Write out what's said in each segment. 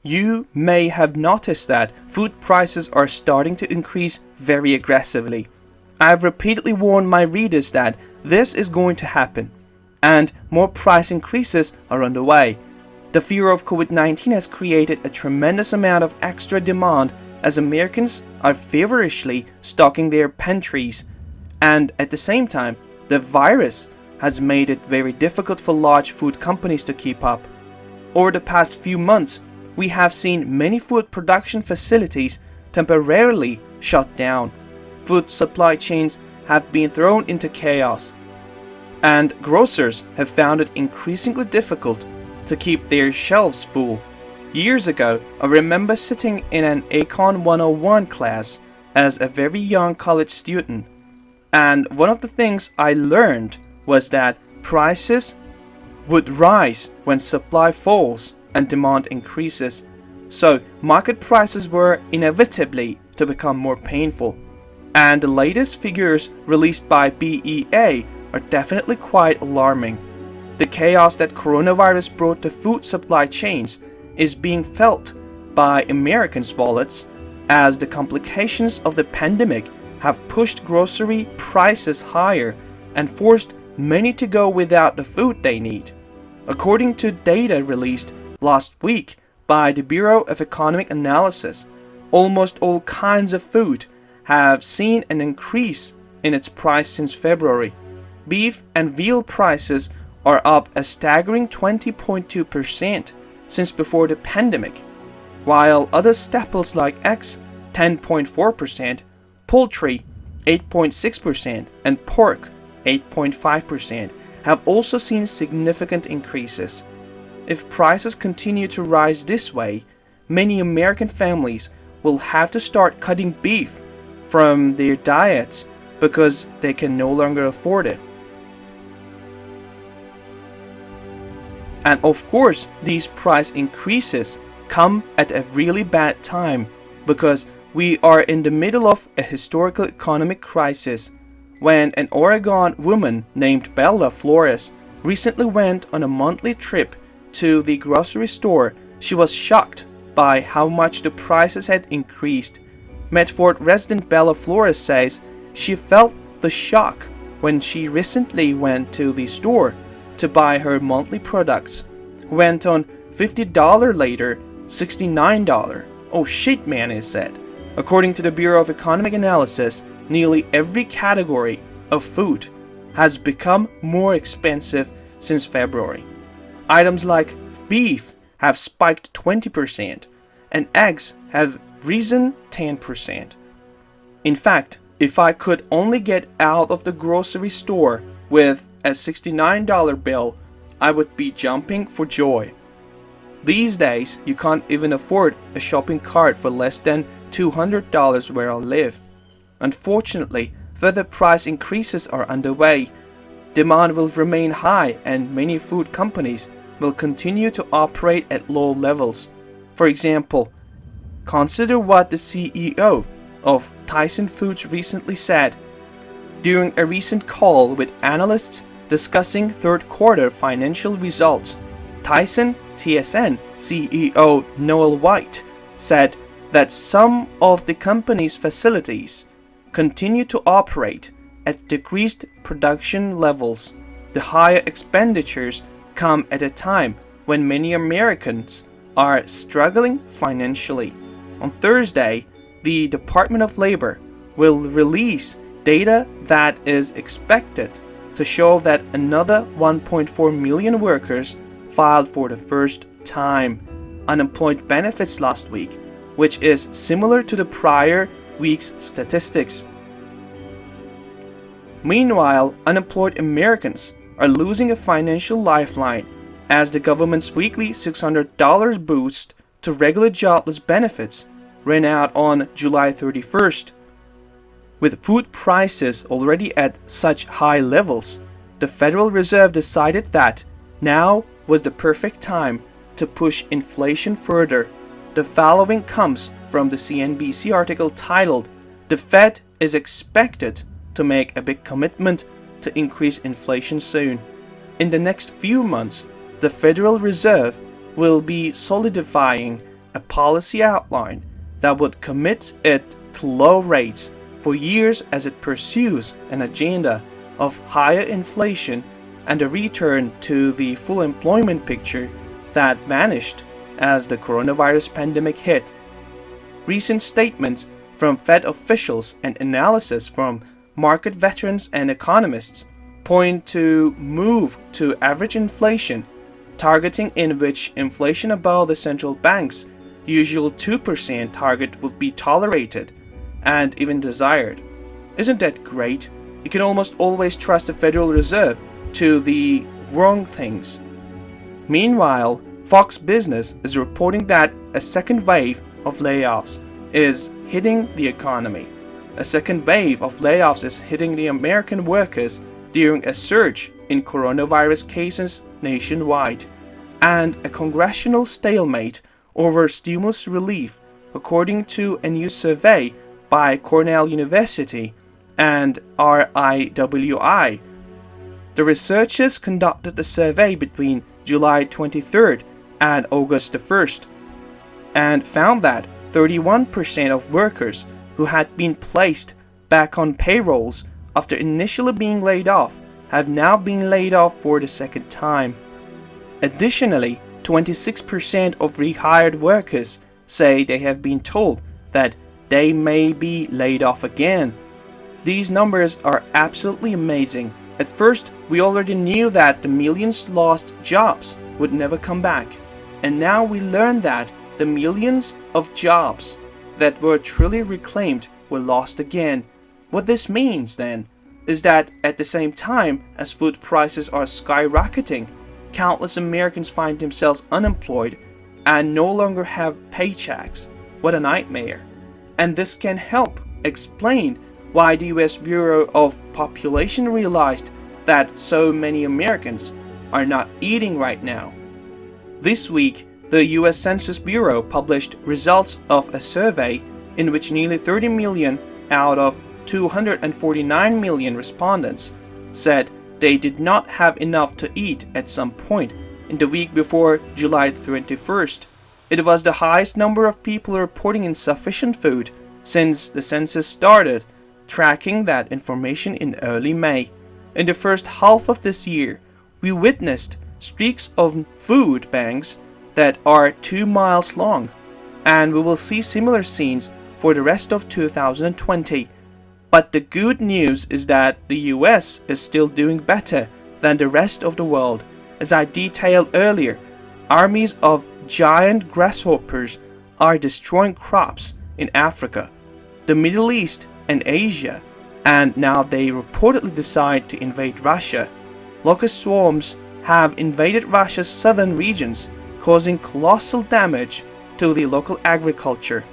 You may have noticed that food prices are starting to increase very aggressively. I've repeatedly warned my readers that this is going to happen, and more price increases are underway. The fear of COVID-19 has created a tremendous amount of extra demand as Americans are feverishly stocking their pantries, and at the same time, the virus has made it very difficult for large food companies to keep up. Over the past few months, we have seen many food production facilities temporarily shut down. Food supply chains have been thrown into chaos, and grocers have found it increasingly difficult to keep their shelves full. Years ago, I remember sitting in an Econ 101 class as a very young college student, and one of the things I learned was that prices would rise when supply falls and demand increases. So market prices were inevitably to become more painful. And the latest figures released by BEA are definitely quite alarming. The chaos that coronavirus brought to food supply chains is being felt by Americans' wallets, as the complications of the pandemic have pushed grocery prices higher and forced many to go without the food they need. According to data released last week by the Bureau of Economic Analysis, almost all kinds of food have seen an increase in its price since February. Beef and veal prices are up a staggering 20.2% since before the pandemic, while other staples like eggs 10.4%, poultry 8.6%, and pork 8.5% have also seen significant increases. If prices continue to rise this way, many American families will have to start cutting beef from their diets because they can no longer afford it. And of course, these price increases come at a really bad time because we are in the middle of a historical economic crisis. When an Oregon woman named Bella Flores recently went on a monthly trip to the grocery store, she was shocked by how much the prices had increased. Medford resident Bella Flores says she felt the shock when she recently went to the store to buy her monthly products. Went on $50 later, $69. Oh shit, man, it said. According to the Bureau of Economic Analysis, nearly every category of food has become more expensive since February. Items like beef have spiked 20% and eggs have risen 10%. In fact, if I could only get out of the grocery store with a $69 bill, I would be jumping for joy. These days, you can't even afford a shopping cart for less than $200 where I live. Unfortunately, further price increases are underway. Demand will remain high and many food companies will continue to operate at low levels. For example, consider what the CEO of Tyson Foods recently said during a recent call with analysts discussing third quarter financial results. Tyson TSN CEO Noel White said that some of the company's facilities continue to operate at decreased production levels. The higher expenditures come at a time when many Americans are struggling financially. On Thursday, the Department of Labor will release data that is expected to show that another 1.4 million workers filed for the first time unemployment benefits last week, which is similar to the prior week's statistics. Meanwhile, unemployed Americans are losing a financial lifeline as the government's weekly $600 boost to regular jobless benefits ran out on July 31st. With food prices already at such high levels, the Federal Reserve decided that now was the perfect time to push inflation further. The following comes from the CNBC article titled, "The Fed is expected to make a big commitment to increase inflation soon." In the next few months, the Federal Reserve will be solidifying a policy outline that would commit it to low rates for years as it pursues an agenda of higher inflation and a return to the full employment picture that vanished as the coronavirus pandemic hit. Recent statements from Fed officials and analysis from market veterans and economists point to move to average inflation, targeting in which inflation above the central bank's usual 2% target would be tolerated and even desired. Isn't that great? You can almost always trust the Federal Reserve to the wrong things. Meanwhile, Fox Business is reporting that a second wave of layoffs is hitting the economy. A second wave of layoffs is hitting the American workers during a surge in coronavirus cases nationwide, and a congressional stalemate over stimulus relief, according to a new survey by Cornell University and RIWI. The researchers conducted the survey between July 23rd and August 1st and found that 31% of workers who had been placed back on payrolls after initially being laid off have now been laid off for the second time. Additionally, 26% of rehired workers say they have been told that they may be laid off again. These numbers are absolutely amazing. At first, we already knew that the millions lost jobs would never come back. And now we learn that the millions of jobs that were truly reclaimed were lost again. What this means then is that at the same time as food prices are skyrocketing, countless Americans find themselves unemployed and no longer have paychecks. What a nightmare. And this can help explain why the US Bureau of Population realized that so many Americans are not eating right now. This week, the US Census Bureau published results of a survey in which nearly 30 million out of 249 million respondents said they did not have enough to eat at some point in the week before July 21st. It was the highest number of people reporting insufficient food since the census started tracking that information in early May. In the first half of this year, we witnessed streaks of food banks that are 2 miles long, and we will see similar scenes for the rest of 2020. But the good news is that the US is still doing better than the rest of the world. As I detailed earlier, armies of giant grasshoppers are destroying crops in Africa, the Middle East, and Asia, and now they reportedly decide to invade Russia. Locust swarms have invaded Russia's southern regions, causing colossal damage to the local agriculture.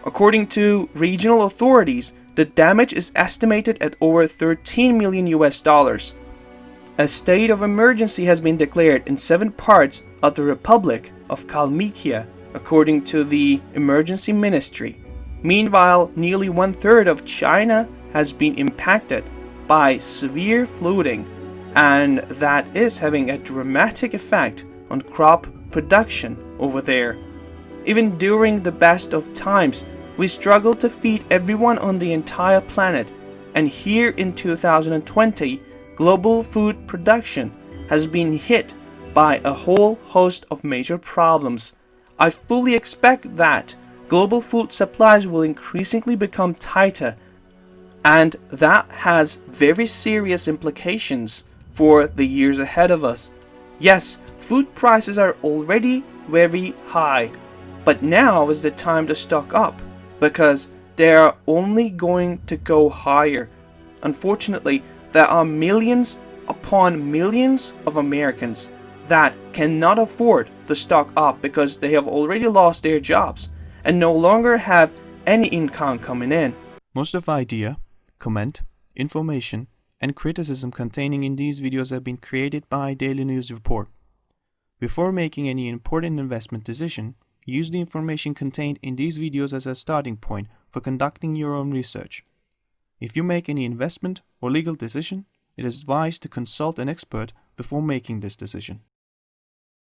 According to regional authorities, the damage is estimated at over 13 million US dollars. A state of emergency has been declared in 7 parts of the Republic of Kalmykia, according to the emergency ministry. Meanwhile, nearly 1/3 of China has been impacted by severe flooding, and that is having a dramatic effect on crop production over there. Even during the best of times, we struggle to feed everyone on the entire planet, and here in 2020, global food production has been hit by a whole host of major problems. I fully expect that global food supplies will increasingly become tighter, and that has very serious implications for the years ahead of us. Yes, food prices are already very high, but now is the time to stock up, because they are only going to go higher. Unfortunately, there are millions upon millions of Americans that cannot afford to stock up because they have already lost their jobs and no longer have any income coming in. Most of the idea, comment, information, and criticism containing in these videos have been created by Daily News Report. Before making any important investment decision, use the information contained in these videos as a starting point for conducting your own research. If you make any investment or legal decision, it is advised to consult an expert before making this decision.